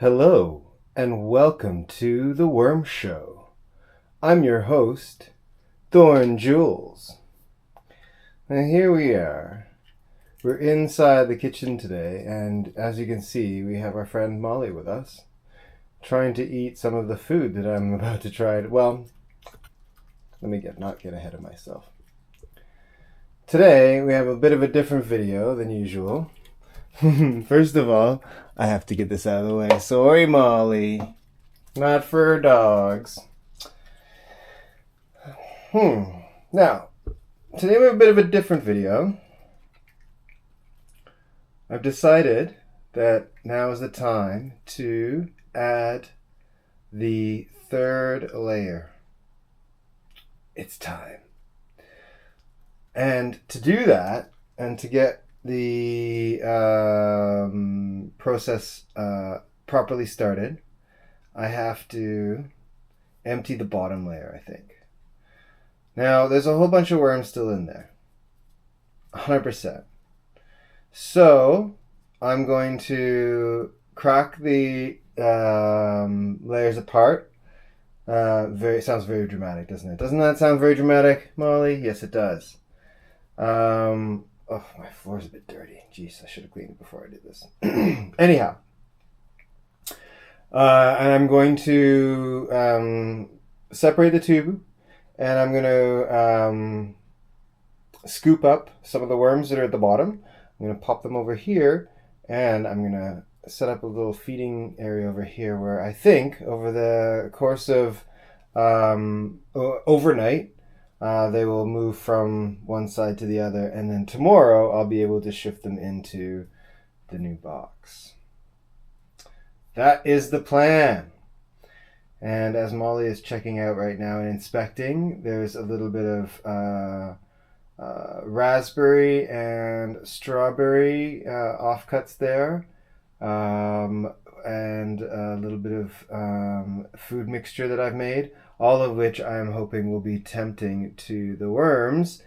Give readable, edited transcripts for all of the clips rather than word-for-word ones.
Hello, and welcome to The Worm Show. I'm your host, Thorn Jules. And here we are. We're inside the kitchen today, and as you can see, we have our friend Molly with us, trying to eat some of the food that I'm about to try. Well, let me not get ahead of myself. Today, we have a bit of a different video than usual. First of all, I have to get this out of the way. Sorry, Molly. Not for dogs. Now, today we have a bit of a different video. I've decided that now is the time to add the third layer. It's time. And to do that, and to get the process properly started, I have to empty the bottom layer, I think. Now, there's a whole bunch of worms still in there. 100%. So, I'm going to crack the layers apart. Sounds very dramatic, doesn't it? Doesn't that sound very dramatic, Molly? Yes, it does. Oh, my floor's a bit dirty. Jeez, I should have cleaned it before I did this. Anyhow. And I'm going to separate the tube, and I'm going to scoop up some of the worms that are at the bottom. I'm going to pop them over here, and I'm going to set up a little feeding area over here where I think over the course of overnight, they will move from one side to the other, and then tomorrow I'll be able to shift them into the new box. That is the plan. And as Molly is checking out right now and inspecting, there's a little bit of raspberry and strawberry offcuts there, and a little bit of food mixture that I've made. All of which I'm hoping will be tempting to the worms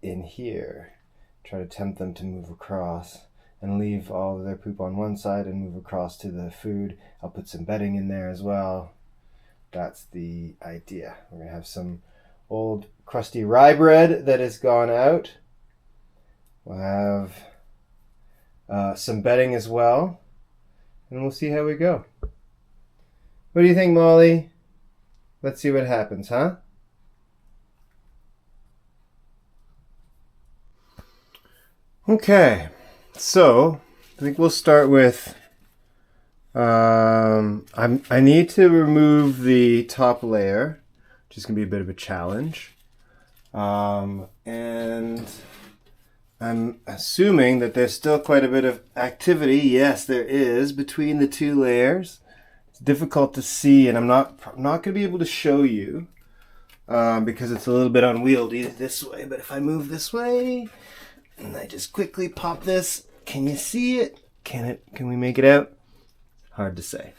in here. Try to tempt them to move across and leave all of their poop on one side and move across to the food. I'll put some bedding in there as well. That's the idea. We're going to have some old crusty rye bread that has gone out. We'll have some bedding as well. And we'll see how we go. What do you think, Molly? Let's see what happens, huh? Okay, so I think we'll start with I need to remove the top layer, which is going to be a bit of a challenge. And I'm assuming that there's still quite a bit of activity. Yes, there is, between the two layers. Difficult to see, and I'm not going to be able to show you because it's a little bit unwieldy this way. But if I move this way and I just quickly pop this, can you see it? Can we make it out? Hard to say.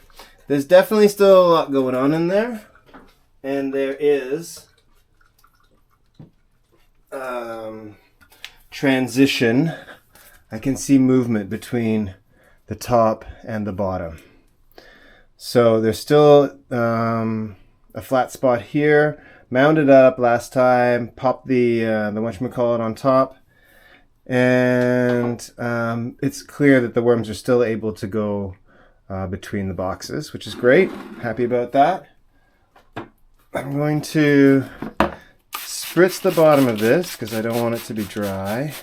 There's definitely still a lot going on in there, and there is transition. I can see movement between the top and the bottom. So there's still a flat spot here. Mounted up last time. Popped the whatchamacallit on top. And it's clear that the worms are still able to go between the boxes, which is great. Happy about that. I'm going to spritz the bottom of this because I don't want it to be dry.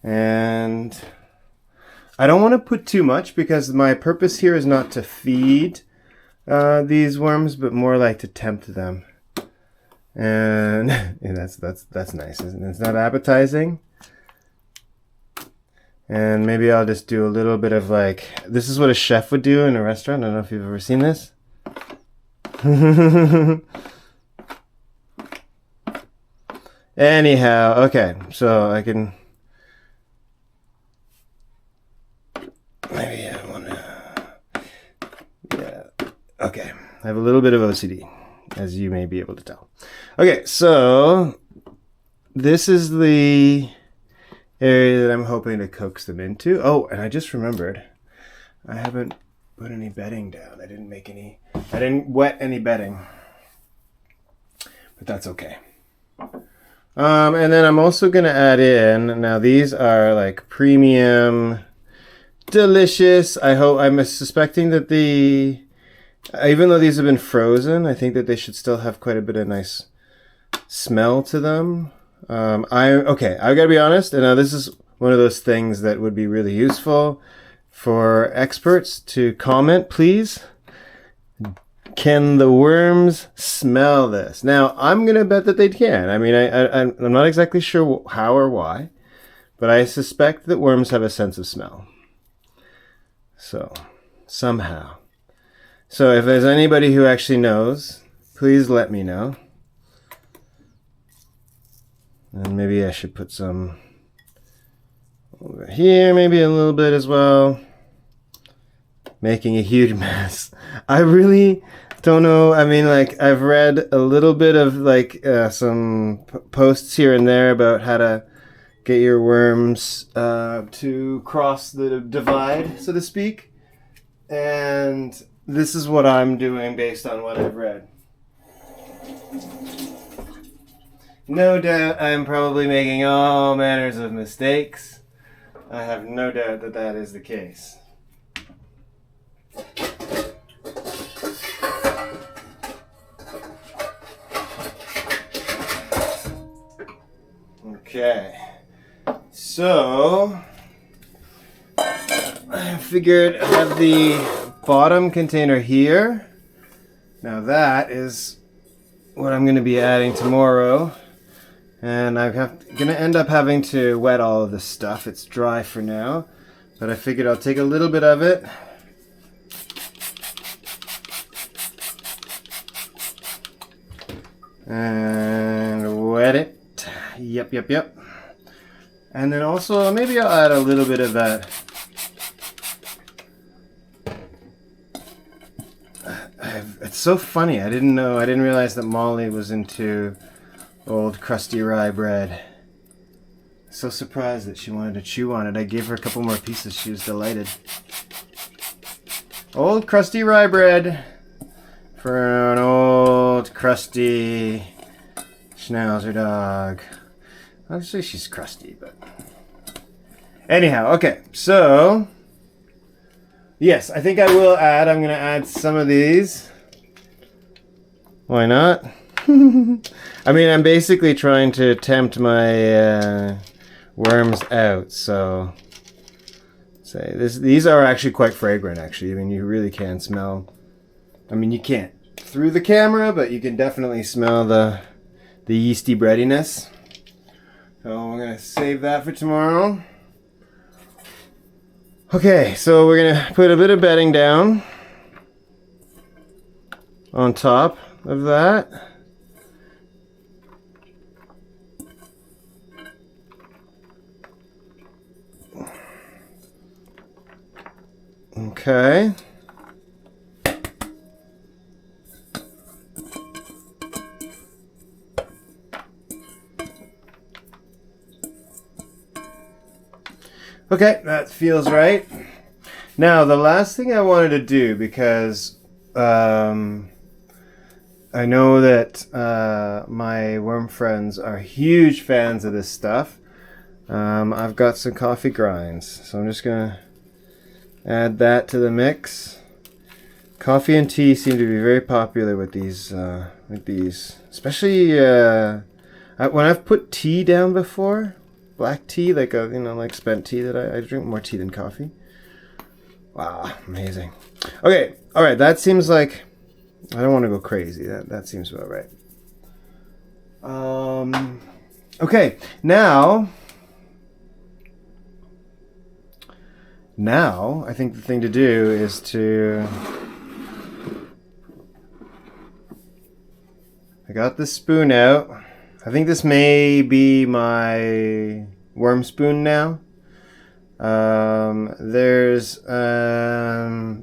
And I don't want to put too much because my purpose here is not to feed these worms, but more like to tempt them. And yeah, that's nice, isn't it? It's not appetizing. And maybe I'll just do a little bit of this is what a chef would do in a restaurant. I don't know if you've ever seen this. Anyhow, okay, so I can... Maybe I want to... Yeah, okay. I have a little bit of OCD, as you may be able to tell. Okay, so this is the area that I'm hoping to coax them into. Oh, and I just remembered, I haven't put any bedding down. I didn't wet any bedding. But that's okay. And then I'm also going to add in, now these are like premium, delicious. I'm suspecting that even though these have been frozen, I think that they should still have quite a bit of nice smell to them. I've got to be honest, and now this is one of those things that would be really useful for experts to comment, please. Can the worms smell this? Now, I'm going to bet that they can. I mean, I'm not exactly sure how or why, but I suspect that worms have a sense of smell. So, somehow. So, if there's anybody who actually knows, please let me know. And maybe I should put some over here, maybe a little bit as well. Making a huge mess. I really don't know. I mean, like, I've read a little bit of like some posts here and there about how to get your worms to cross the divide, so to speak. And this is what I'm doing based on what I've read. No doubt I'm probably making all manners of mistakes. I have no doubt that that is the case. Okay, so I figured I have the bottom container here. Now that is what I'm going to be adding tomorrow. And I'm going to end up having to wet all of this stuff. It's dry for now, but I figured I'll take a little bit of it. And wet it. Yep. And then also, maybe I'll add a little bit of that. It's so funny. I didn't realize that Molly was into old crusty rye bread. So surprised that she wanted to chew on it. I gave her a couple more pieces. She was delighted. Old crusty rye bread for an old crusty Schnauzer dog. I'll say she's crusty, but anyhow, okay. So yes, I think I will add. I'm going to add some of these. Why not? I mean, I'm basically trying to tempt my worms out. So say these are actually quite fragrant. Actually, I mean, you really can smell. I mean, you can't through the camera, but you can definitely smell the yeasty breadiness. So I'm gonna save that for tomorrow. Okay, so we're gonna put a bit of bedding down on top of that. Okay. Okay, that feels right. Now, the last thing I wanted to do, because I know that my worm friends are huge fans of this stuff. I've got some coffee grinds, so I'm just going to add that to the mix. Coffee and tea seem to be very popular with these, especially when I've put tea down before. Black tea, like spent tea that I drink more tea than coffee. Wow, amazing. Okay, all right, that seems like, I don't want to go crazy. That seems about right. Okay, now I think the thing to do is to, I got the spoon out. I think this may be my worm spoon now. There's I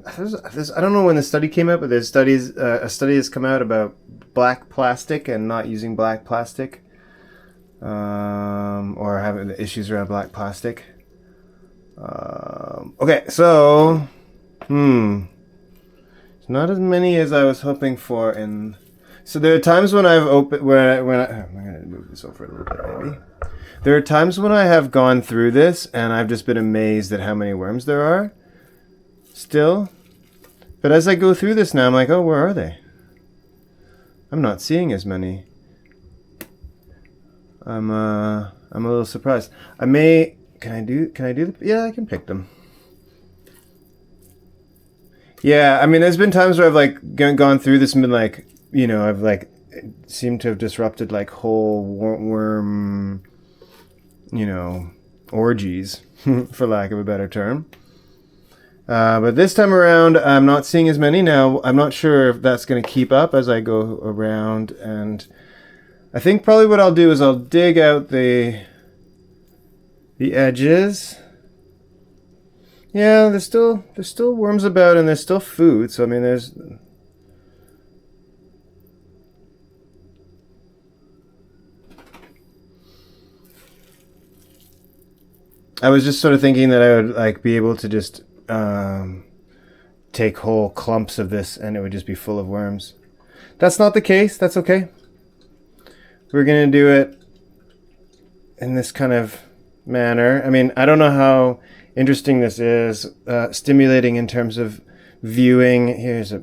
don't know when the study came out, but there's a study has come out about black plastic and not using black plastic. or having issues around black plastic. Okay, so it's not as many as I was hoping for. So there are times when I've opened I'm gonna move this over a little bit maybe. There are times when I have gone through this and I've just been amazed at how many worms there are still. But as I go through this now, I'm like, oh, where are they? I'm not seeing as many. I'm a little surprised. Can I do yeah, I can pick them. Yeah, I mean, there's been times where I've like gone through this and been like, you know, I've like seemed to have disrupted like whole worm, you know, orgies, for lack of a better term. But this time around, I'm not seeing as many now. I'm not sure if that's going to keep up as I go around, and I think probably what I'll do is I'll dig out the edges. Yeah, there's still worms about, and there's still food. So I mean, I was just sort of thinking that I would like be able to just take whole clumps of this, and it would just be full of worms. That's not the case. That's okay. We're gonna do it in this kind of manner. I mean, I don't know how interesting this is, stimulating in terms of viewing. Here's a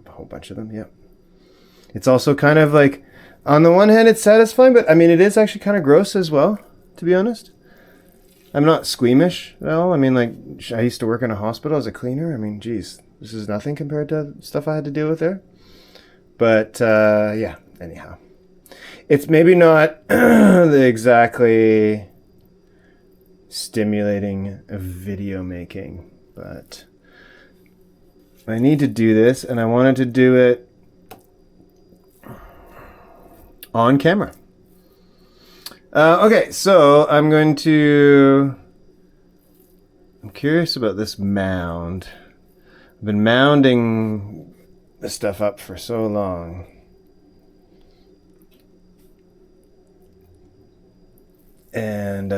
whole bunch of them. Yep. It's also kind of like, on the one hand, it's satisfying, but I mean, it is actually kind of gross as well, to be honest. I'm not squeamish at all. I mean, like, I used to work in a hospital as a cleaner. I mean, geez, this is nothing compared to stuff I had to deal with there. But yeah, anyhow, it's maybe not the exactly stimulating video making, but I need to do this, and I wanted to do it on camera. Okay, so I'm curious about this mound. I've been mounding this stuff up for so long. And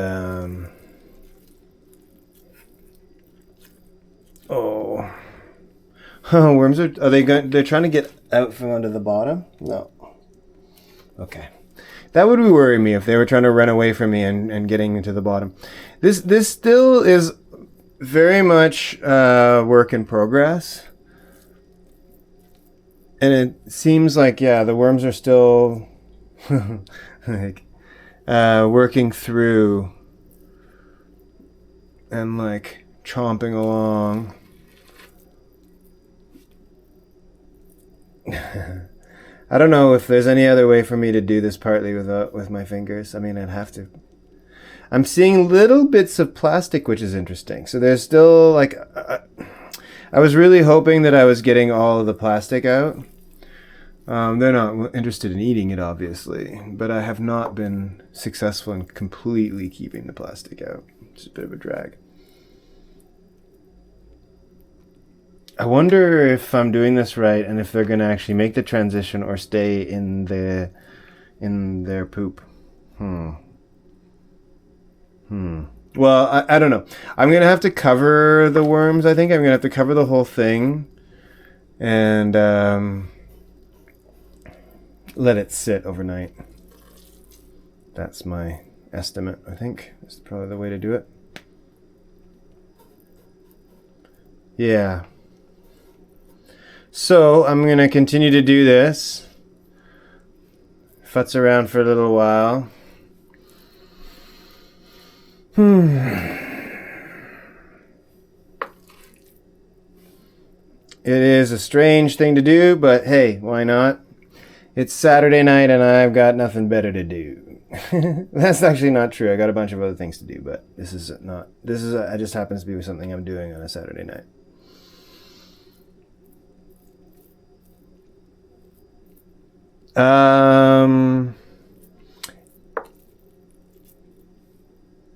worms are they're trying to get out from under the bottom? No. Okay. That would worry me if they were trying to run away from me and getting into the bottom. This still is very much work in progress. And it seems like, yeah, the worms are still like working through and like chomping along. I don't know if there's any other way for me to do this partly with my fingers. I mean, I'd have to. I'm seeing little bits of plastic, which is interesting. So there's still like, I was really hoping that I was getting all of the plastic out. They're not interested in eating it, obviously, but I have not been successful in completely keeping the plastic out. It's a bit of a drag. I wonder if I'm doing this right and if they're going to actually make the transition or stay in their poop. Well, I don't know. I'm going to have to cover the worms, I think. I'm going to have to cover the whole thing and let it sit overnight. That's my estimate, I think. That's probably the way to do it. Yeah. So I'm going to continue to do this. Futz around for a little while. It is a strange thing to do, but hey, why not? It's Saturday night and I've got nothing better to do. That's actually not true. I got a bunch of other things to do, but it just happens to be something I'm doing on a Saturday night.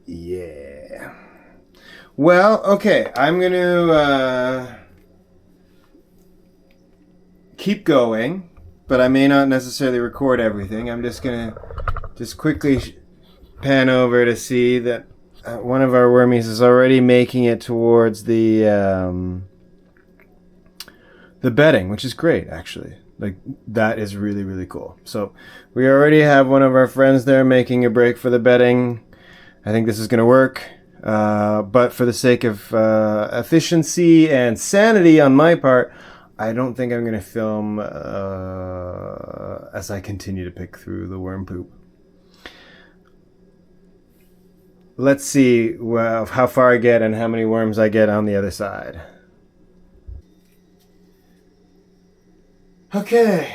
Yeah. Well, okay. I'm going to keep going, but I may not necessarily record everything. I'm just going to quickly pan over to see that one of our wormies is already making it towards the bedding, which is great, actually. Like, that is really, really cool. So we already have one of our friends there making a break for the bedding. I think this is going to work. But for the sake of efficiency and sanity on my part, I don't think I'm going to film as I continue to pick through the worm poop. Let's see how far I get and how many worms I get on the other side. Okay,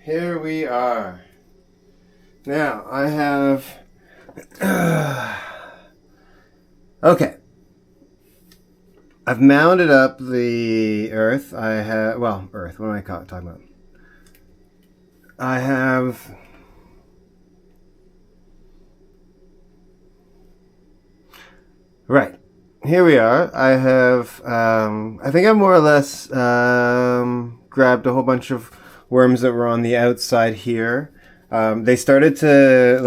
here we are. Now, I have... okay. I've mounted up the earth. I have... Well, earth. What am I talking about? I have... Right. Here we are. I have... I think I've more or less grabbed a whole bunch of worms that were on the outside here. They started to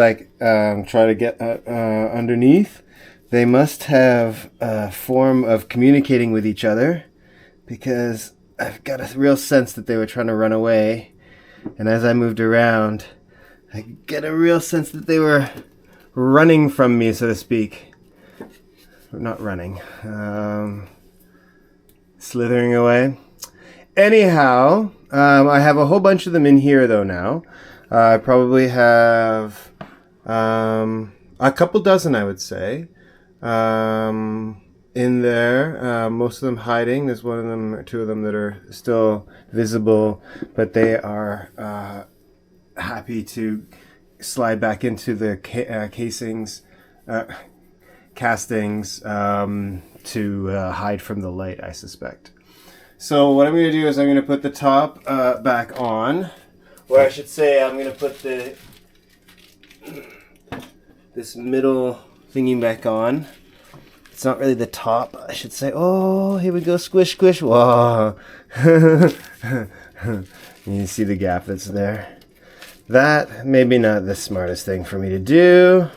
try to get underneath. They must have a form of communicating with each other, because I've got a real sense that they were trying to run away. And as I moved around, I get a real sense that they were running from me, so to speak. Not running. Slithering away. Anyhow, I have a whole bunch of them in here, though, now. I probably have a couple dozen, I would say, in there. Most of them hiding. There's one of them or two of them that are still visible, but they are happy to slide back into the castings to hide from the light, I suspect. So what I'm going to do is I'm going to put the top back on. Or I should say I'm going to put this middle thingy back on. It's not really the top, I should say. Oh, here we go. Squish, squish. Whoa. You see the gap that's there. That maybe not the smartest thing for me to do.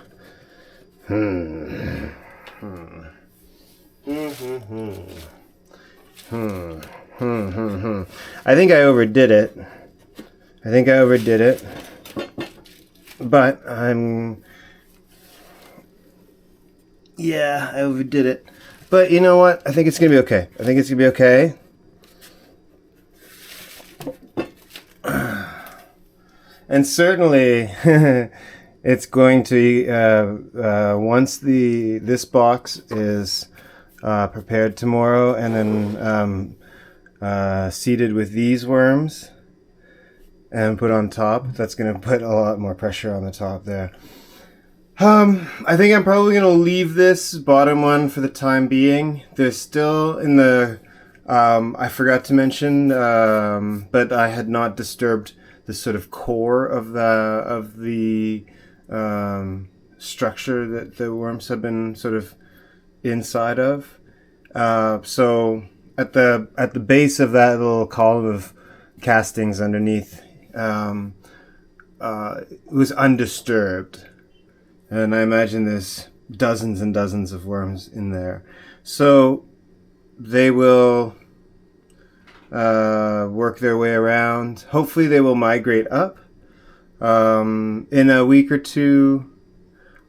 I think I overdid it. But yeah, I overdid it. But you know what? I think it's going to be okay. And certainly, it's going to, once this box is prepared tomorrow and then seeded with these worms and put on top, that's going to put a lot more pressure on the top there. I think I'm probably going to leave this bottom one for the time being. There's still in the, I forgot to mention, but I had not disturbed the sort of core of the structure that the worms have been sort of inside of. So at the base of that little column of castings underneath, it was undisturbed. And I imagine there's dozens and dozens of worms in there. So they will work their way around. Hopefully they will migrate up. In a week or two,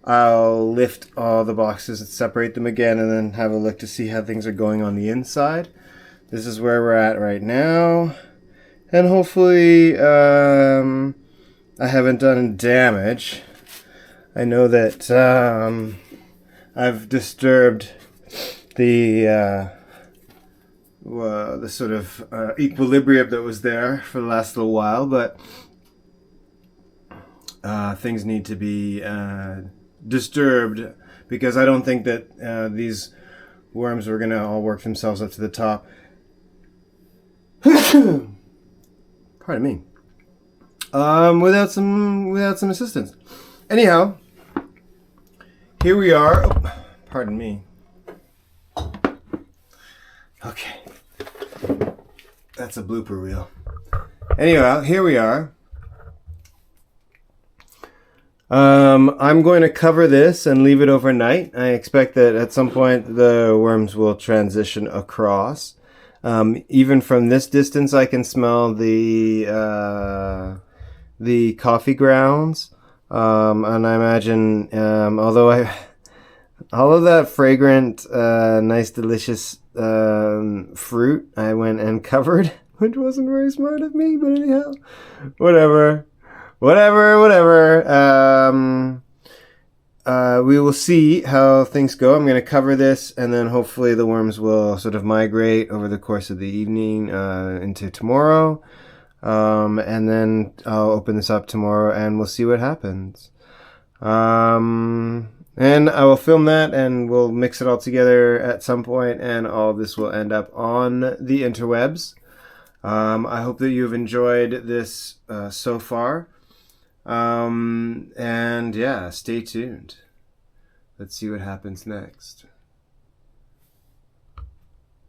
I'll lift all the boxes and separate them again and then have a look to see how things are going on the inside. This is where we're at right now. And hopefully I haven't done damage. I know that I've disturbed the sort of equilibrium that was there for the last little while, but things need to be disturbed, because I don't think that these worms were going to all work themselves up to the top. Pardon me. Without some assistance. Anyhow, here we are. Oh, pardon me. Okay. That's a blooper reel. Anyhow, here we are. I'm going to cover this and leave it overnight. I expect that at some point the worms will transition across. Even from this distance, I can smell the coffee grounds, and I imagine, all of that fragrant, nice, delicious fruit, I went and covered, which wasn't very smart of me, but anyhow, whatever. We will see how things go. I'm going to cover this, and then hopefully the worms will sort of migrate over the course of the evening into tomorrow. And then I'll open this up tomorrow, and we'll see what happens. And I will film that, and we'll mix it all together at some point, and all this will end up on the interwebs. I hope that you've enjoyed this so far. And yeah, stay tuned. Let's see what happens next.